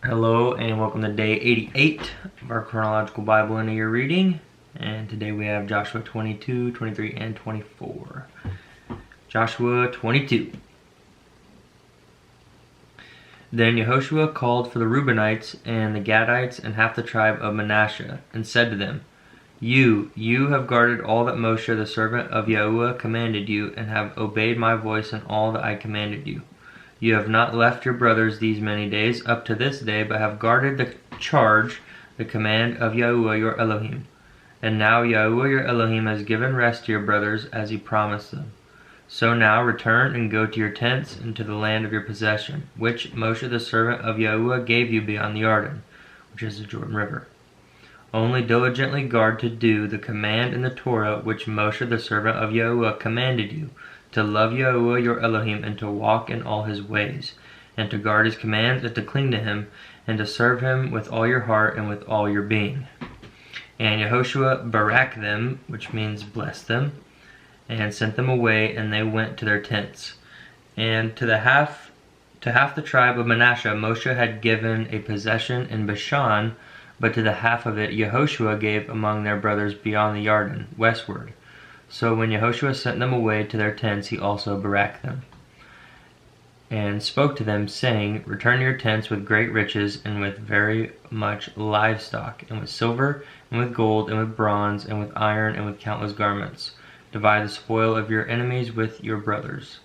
Hello and welcome to day 88 of our Chronological Bible in a Year reading. And today we have Joshua 22, 23, and 24. Joshua 22. Then Yehoshua called for the Reubenites and the Gadites and half the tribe of Manasseh, and said to them, You have guarded all that Moshe the servant of Yahuwah commanded you, and have obeyed my voice in all that I commanded you. You have not left your brothers these many days up to this day, but have guarded the charge, the command of Yahuwah your Elohim. And now Yahuwah your Elohim has given rest to your brothers as he promised them. So now return and go to your tents and to the land of your possession, which Moshe the servant of Yahuwah gave you beyond the Jordan, which is the Jordan River. Only diligently guard to do the command in the Torah which Moshe the servant of Yahuwah commanded you, to love Yahuwah your Elohim, and to walk in all his ways, and to guard his commands, and to cling to him, and to serve him with all your heart and with all your being. And Yehoshua barak them, which means bless them, and sent them away, and they went to their tents. And to half the tribe of Manasseh Moshe had given a possession in Bashan, but to the half of it Yehoshua gave among their brothers beyond the Jordan, westward. So when Yehoshua sent them away to their tents, he also baraked them, and spoke to them, saying, Return to your tents with great riches, and with very much livestock, and with silver, and with gold, and with bronze, and with iron, and with countless garments. Divide the spoil of your enemies with your brothers.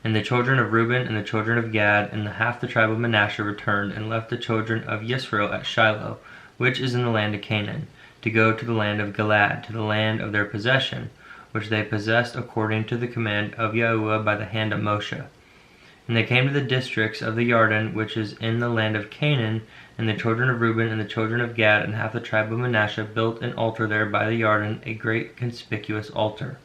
And the children of Reuben and the children of Gad and the half the tribe of Manasseh returned, and left the children of Yisrael at Shiloh, which is in the land of Canaan, to go to the land of Gilad, to the land of their possession, which they possessed according to the command of Yahuwah by the hand of Moshe. And they came to the districts of the Jordan, which is in the land of Canaan, and the children of Reuben and the children of Gad and half the tribe of Manasseh built an altar there by the Jordan, a great conspicuous altar.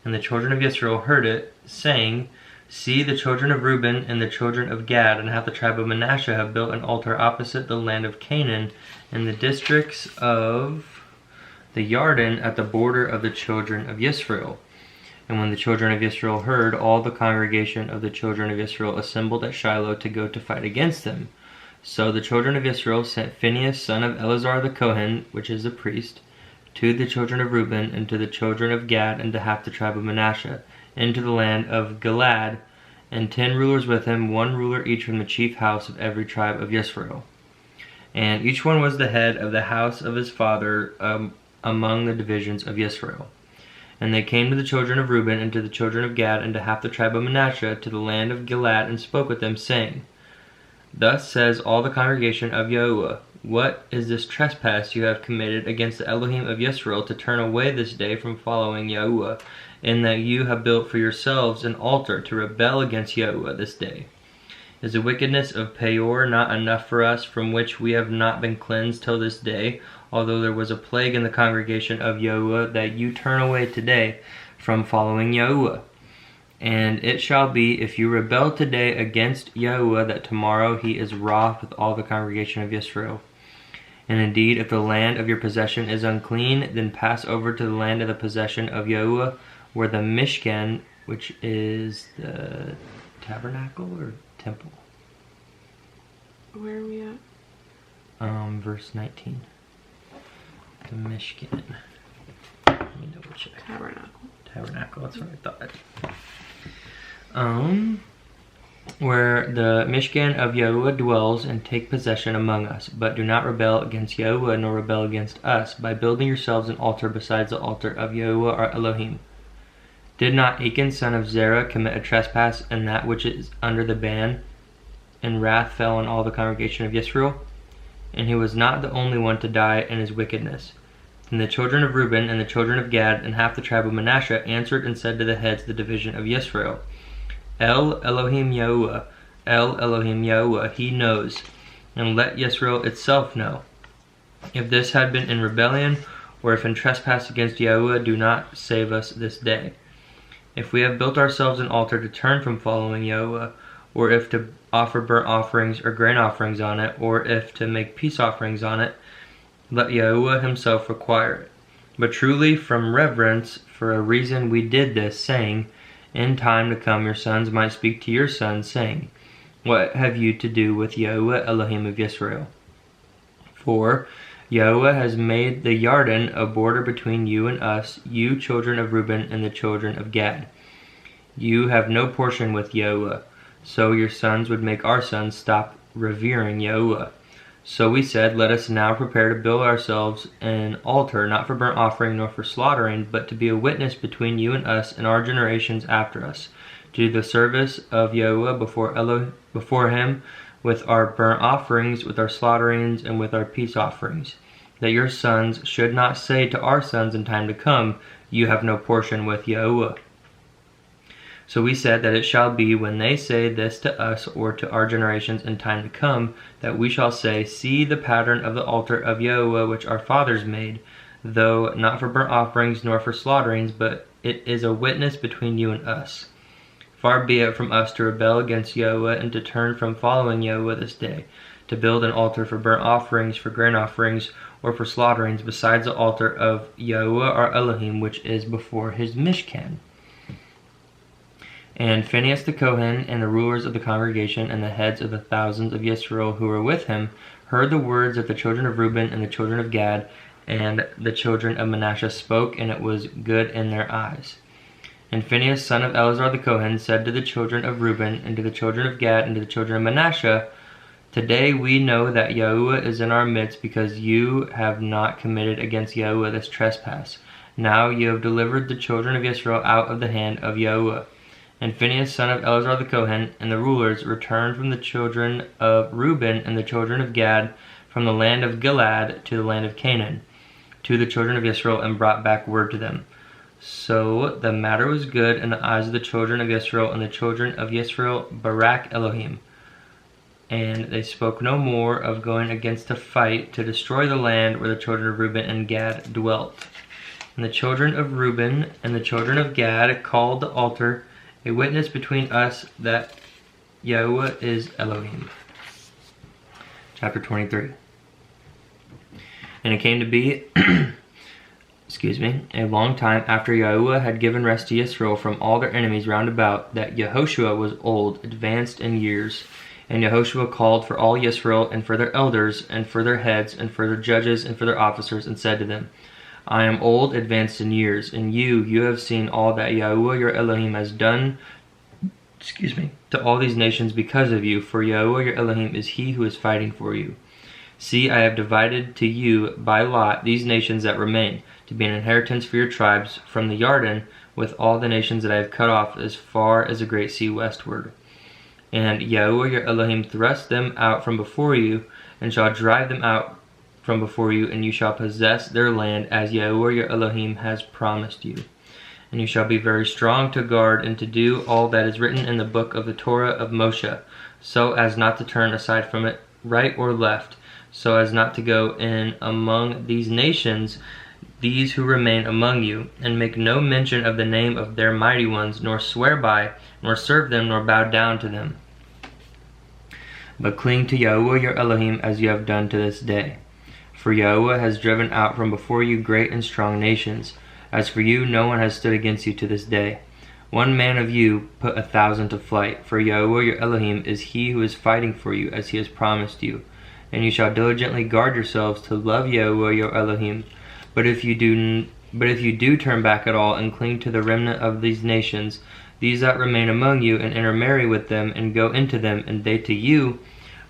And the children of Israel heard it, saying, See, the children of Reuben and the children of Gad and half the tribe of Manasseh have built an altar opposite the land of Canaan, in the districts of the Jordan at the border of the children of Israel. And when the children of Israel heard, all the congregation of the children of Israel assembled at Shiloh to go to fight against them. So the children of Israel sent Phinehas, son of Eleazar the Kohen, which is the priest, to the children of Reuben and to the children of Gad and to half the tribe of Manasseh, into the land of Gilad, and 10 rulers with him, 1 ruler each from the chief house of every tribe of Israel. And each one was the head of the house of his father among the divisions of Israel. And they came to the children of Reuben and to the children of Gad and to half the tribe of Manasseh to the land of Gilad, and spoke with them, saying, Thus says all the congregation of Yahuwah, What is this trespass you have committed against the Elohim of Israel, to turn away this day from following Yahuwah, in that you have built for yourselves an altar to rebel against Yahuwah this day? Is the wickedness of Peor not enough for us, from which we have not been cleansed till this day, although there was a plague in the congregation of Yahuwah, that you turn away today from following Yahuwah? And it shall be, if you rebel today against Yahuwah, that tomorrow he is wroth with all the congregation of Israel. And indeed, if the land of your possession is unclean, then pass over to the land of the possession of Yahuwah, where the Mishkan, which is the tabernacle or temple. Where are we at? Verse 19. The Mishkan. Let me double check. Tabernacle, that's what I thought. Where the Mishkan of Yahuwah dwells, and take possession among us. But do not rebel against Yahuwah, nor rebel against us, by building yourselves an altar besides the altar of Yahuwah our Elohim. Did not Achan son of Zerah commit a trespass in that which is under the ban, and wrath fell on all the congregation of Israel? And he was not the only one to die in his wickedness. And the children of Reuben and the children of Gad and half the tribe of Manasseh answered and said to the heads of the division of Israel, El Elohim Yahuwah, he knows, and let Yisrael itself know. If this had been in rebellion, or if in trespass against Yahuwah, do not save us this day. If we have built ourselves an altar to turn from following Yahuwah, or if to offer burnt offerings or grain offerings on it, or if to make peace offerings on it, let Yahuwah himself require it. But truly from reverence, for a reason we did this, saying, In time to come your sons might speak to your sons, saying, What have you to do with Yahuwah Elohim of Yisrael? For Yahuwah has made the Yarden a border between you and us, you children of Reuben and the children of Gad. You have no portion with Yahuwah, so your sons would make our sons stop revering Yahuwah. So we said, let us now prepare to build ourselves an altar, not for burnt offering nor for slaughtering, but to be a witness between you and us and our generations after us, to do the service of Yahuwah before him with our burnt offerings, with our slaughterings, and with our peace offerings, that your sons should not say to our sons in time to come, you have no portion with Yahuwah. So we said that it shall be when they say this to us or to our generations in time to come, that we shall say, see the pattern of the altar of Yahuwah which our fathers made, though not for burnt offerings nor for slaughterings, but it is a witness between you and us. Far be it from us to rebel against Yahuwah and to turn from following Yahuwah this day, to build an altar for burnt offerings, for grain offerings, or for slaughterings, besides the altar of Yahuwah our Elohim, which is before his Mishkan. And Phinehas the Kohen and the rulers of the congregation and the heads of the thousands of Yisrael who were with him heard the words that the children of Reuben and the children of Gad and the children of Manasseh spoke, and it was good in their eyes. And Phinehas, son of Eleazar the Kohen, said to the children of Reuben, and to the children of Gad, and to the children of Manasseh, today we know that Yahuwah is in our midst, because you have not committed against Yahuwah this trespass. Now you have delivered the children of Israel out of the hand of Yahuwah. And Phinehas, son of Eleazar the Kohen, and the rulers returned from the children of Reuben and the children of Gad from the land of Gilead to the land of Canaan, to the children of Israel, and brought back word to them. So the matter was good in the eyes of the children of Israel, and the children of Israel Barak Elohim. And they spoke no more of going against to fight to destroy the land where the children of Reuben and Gad dwelt. And the children of Reuben and the children of Gad called the altar a witness between us that Yahuwah is Elohim. Chapter 23. And it came to be a long time after Yahuwah had given rest to Yisrael from all their enemies round about, that Yehoshua was old, advanced in years. And Yehoshua called for all Yisrael, and for their elders, and for their heads, and for their judges, and for their officers, and said to them, I am old, advanced in years, and you have seen all that Yahuwah your Elohim has done to all these nations because of you, for Yahuwah your Elohim is he who is fighting for you. See, I have divided to you by lot these nations that remain, to be an inheritance for your tribes from the Yarden, with all the nations that I have cut off as far as the great sea westward. And Yahuwah your Elohim thrust them out from before you, and shall drive them out from before you, and you shall possess their land as Yahuwah your Elohim has promised you. And you shall be very strong to guard and to do all that is written in the book of the Torah of Moshe, so as not to turn aside from it right or left, so as not to go in among these nations, these who remain among you, and make no mention of the name of their mighty ones, nor swear by, nor serve them, nor bow down to them. But cling to Yahuwah your Elohim as you have done to this day. For Yahuwah has driven out from before you great and strong nations. As for you, no one has stood against you to this day. One man of you put 1,000 to flight, for Yahuwah your Elohim is he who is fighting for you, as he has promised you. And you shall diligently guard yourselves to love Yahuwah your Elohim. But if you do turn back at all and cling to the remnant of these nations, these that remain among you, and intermarry with them, and go into them, and they to you,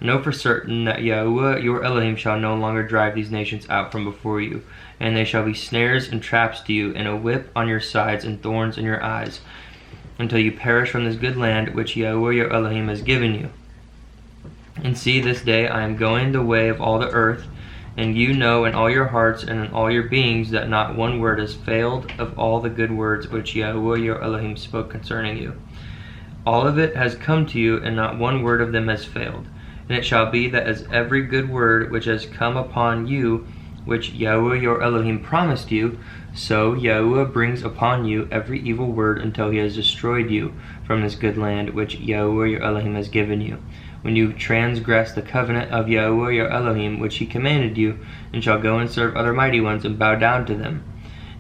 know for certain that Yahuwah your Elohim shall no longer drive these nations out from before you, and they shall be snares and traps to you, and a whip on your sides, and thorns in your eyes, until you perish from this good land which Yahuwah your Elohim has given you. And see, this day I am going the way of all the earth, and you know in all your hearts and in all your beings that not one word has failed of all the good words which Yahuwah your Elohim spoke concerning you. All of it has come to you, and not one word of them has failed. And it shall be that as every good word which has come upon you, which Yahuwah your Elohim promised you, so Yahuwah brings upon you every evil word until he has destroyed you from this good land which Yahuwah your Elohim has given you, when you transgress the covenant of Yahuwah your Elohim which he commanded you, and shall go and serve other mighty ones and bow down to them.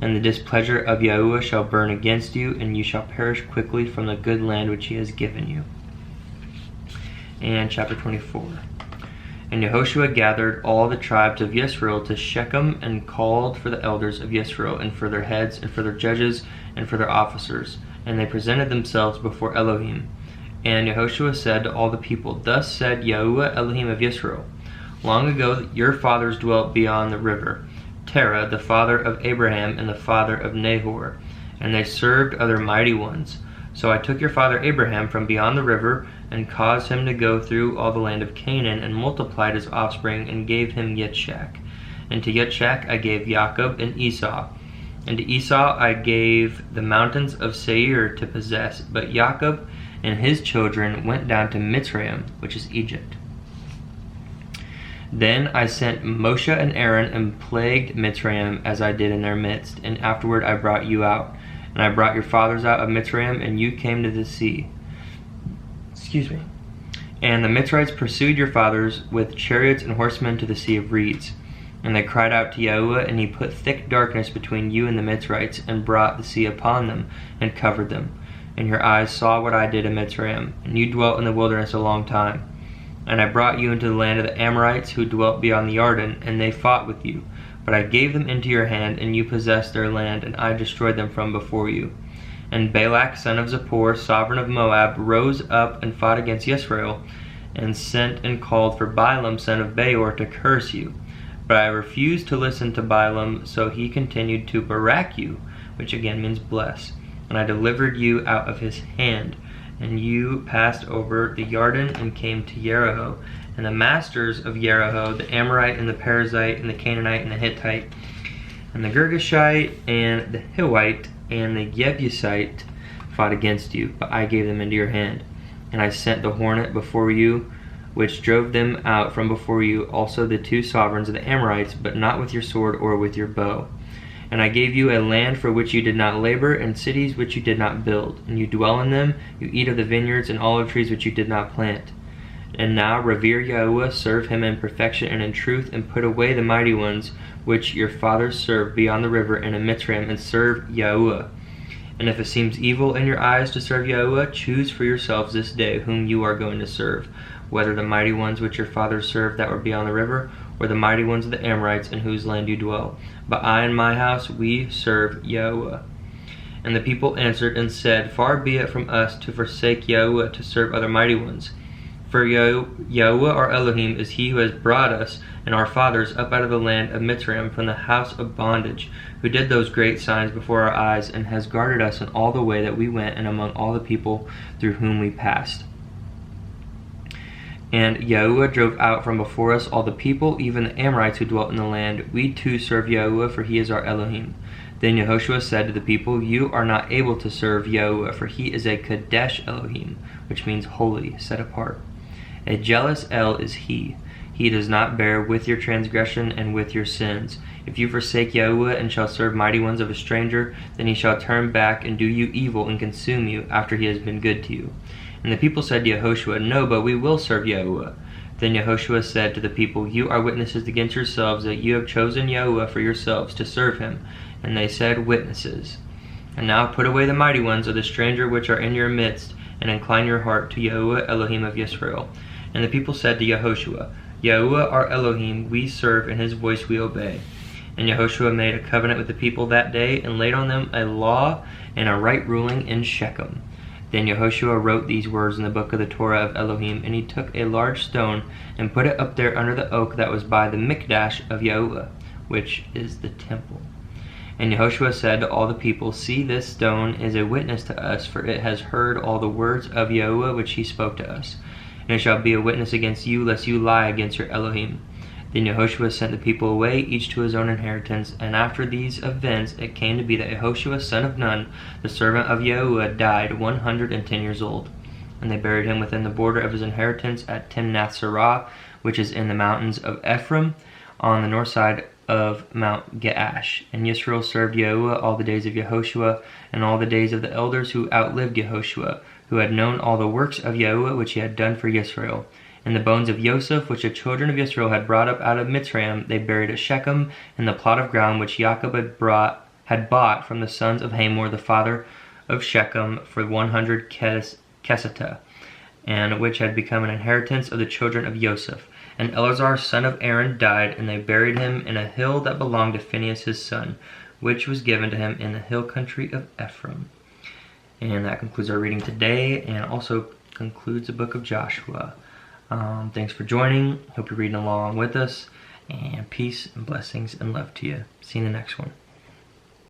And the displeasure of Yahuwah shall burn against you, and you shall perish quickly from the good land which he has given you. and chapter 24. And Yehoshua gathered all the tribes of Yisrael to Shechem and called for the elders of Yisrael and for their heads and for their judges and for their officers. And they presented themselves before Elohim. And Yehoshua said to all the people, Thus said Yahuwah Elohim of Yisrael, Long ago your fathers dwelt beyond the river, Terah, the father of Abraham and the father of Nahor, and they served other mighty ones. So I took your father Abraham from beyond the river, and caused him to go through all the land of Canaan, and multiplied his offspring, and gave him Yitzchak. And to Yitzchak I gave Jacob and Esau. And to Esau I gave the mountains of Seir to possess, but Jacob and his children went down to Mitzrayim, which is Egypt. Then I sent Moshe and Aaron and plagued Mitzrayim as I did in their midst, and afterward I brought you out. And I brought your fathers out of Mitzrayim, and you came to the sea. And the Mitzrites pursued your fathers with chariots and horsemen to the Sea of Reeds. And they cried out to Yahuwah, and he put thick darkness between you and the Mitzrites, and brought the sea upon them, and covered them. And your eyes saw what I did in Mitzrayim, and you dwelt in the wilderness a long time. And I brought you into the land of the Amorites, who dwelt beyond the Jordan, and they fought with you. But I gave them into your hand, and you possessed their land, and I destroyed them from before you. And Balak, son of Zippor, sovereign of Moab, rose up and fought against Yisrael, and sent and called for Balaam, son of Beor, to curse you. But I refused to listen to Balaam, so he continued to barak you, which again means bless. And I delivered you out of his hand. And you passed over the Jordan and came to Jericho. And the masters of Jericho, the Amorite and the Perizzite and the Canaanite and the Hittite, and the Girgashite and the Hivite and the Jebusite fought against you, but I gave them into your hand. And I sent the hornet before you, which drove them out from before you, also the two sovereigns of the Amorites, but not with your sword or with your bow. And I gave you a land for which you did not labor, and cities which you did not build. And you dwell in them, you eat of the vineyards and olive trees which you did not plant. And now revere Yahuwah, serve him in perfection and in truth, and put away the mighty ones which your fathers served beyond the river and in Mitzrayim, and serve Yahuwah. And if it seems evil in your eyes to serve Yahuwah, choose for yourselves this day whom you are going to serve, whether the mighty ones which your fathers served that were beyond the river, or the mighty ones of the Amorites in whose land you dwell. But I and my house, we serve Yahuwah. And the people answered and said, Far be it from us to forsake Yahuwah to serve other mighty ones. For Yahuwah our Elohim is he who has brought us and our fathers up out of the land of Mitzrayim from the house of bondage, who did those great signs before our eyes, and has guarded us in all the way that we went and among all the people through whom we passed. And Yahuwah drove out from before us all the people, even the Amorites who dwelt in the land. We too serve Yahuwah, for he is our Elohim. Then Yehoshua said to the people, You are not able to serve Yahuwah, for he is a Kadesh Elohim, which means holy, set apart. A jealous El is he. He does not bear with your transgression and with your sins. If you forsake Yahuwah and shall serve mighty ones of a stranger, then he shall turn back and do you evil and consume you after he has been good to you. And the people said to Yehoshua, No, but we will serve Yahuwah. Then Yehoshua said to the people, You are witnesses against yourselves that you have chosen Yahuwah for yourselves to serve him. And they said, Witnesses. And now put away the mighty ones of the stranger which are in your midst, and incline your heart to Yahuwah Elohim of Yisrael. And the people said to Yehoshua, Yahuwah our Elohim we serve, and his voice we obey. And Yehoshua made a covenant with the people that day, and laid on them a law and a right ruling in Shechem. Then Yehoshua wrote these words in the book of the Torah of Elohim, and he took a large stone and put it up there under the oak that was by the Mikdash of Yahuwah, which is the temple. And Yehoshua said to all the people, See, this stone is a witness to us, for it has heard all the words of Yahuwah which he spoke to us. And it shall be a witness against you, lest you lie against your Elohim. Then Yehoshua sent the people away, each to his own inheritance. And after these events it came to be that Yehoshua son of Nun, the servant of Yahuwah, died 110 years old. And they buried him within the border of his inheritance at Timnath-Serah, which is in the mountains of Ephraim, on the north side of Mount Gaash. And Yisrael served Yahuwah all the days of Yehoshua, and all the days of the elders who outlived Yehoshua, who had known all the works of Yahuwah which he had done for Yisrael. And the bones of Joseph, which the children of Israel had brought up out of Mitzrayim, they buried at Shechem, in the plot of ground which Jacob had bought from the sons of Hamor, the father of Shechem, for 100 keseta. and which had become an inheritance of the children of Joseph. And Eleazar son of Aaron died, and they buried him in a hill that belonged to Phinehas his son, which was given to him in the hill country of Ephraim. And that concludes our reading today, and also concludes the book of Joshua. Thanks for joining. Hope you're reading along with us, and peace and blessings and love to you. See you in the next one.